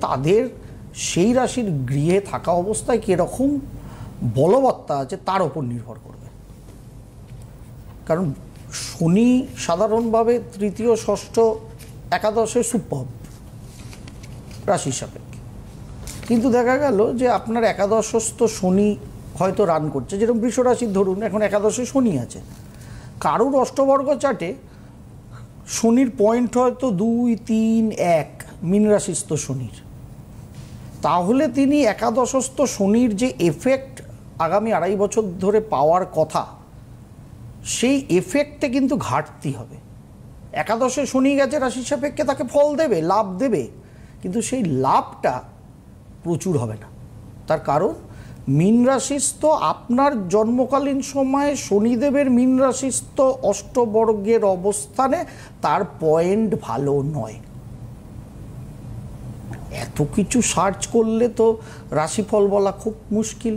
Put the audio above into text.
তাদের সেই রাশির গৃহে থাকা অবস্থায় কিরকম বলবত্তা আছে তার উপর নির্ভর করবে। কারণ শনি সাধারণভাবে তৃতীয় ষষ্ঠ একাদশে সুপার রাশির সাপেক্ষে, কিন্তু দেখা গেল যে আপনার একাদশস্থ শনি হয়তো রান করছে, যেরকম বৃষ রাশির ধরুন এখন একাদশে শনি আছে, কারুর অষ্টবর্গ চার্টে শনির পয়েন্ট হয়তো 2, 3, 1 মীন রাশিস্থ শনির, তাহলে তিনি একাদশস্থ শনির যে এফেক্ট আগামী 2.5 বছর ধরে পাওয়ার কথা, সেই এফেক্টে কিন্তু ঘাটতি হবে। একাদশে শনি গেছে রাশির সাপেক্ষে, তাকে ফল দেবে, লাভ দেবে, কিন্তু সেই লাভটা প্রচুর হবে না। তার কারণ মীন রাশিস্থ আপনার জন্মকালীন সময়ে শনিদেবের মীন রাশিস্থ অষ্টবর্গের অবস্থানে তার পয়েন্ট ভালো নয়। এত কিছু সার্চ করলে তো রাশিফল বলা খুব মুশকিল।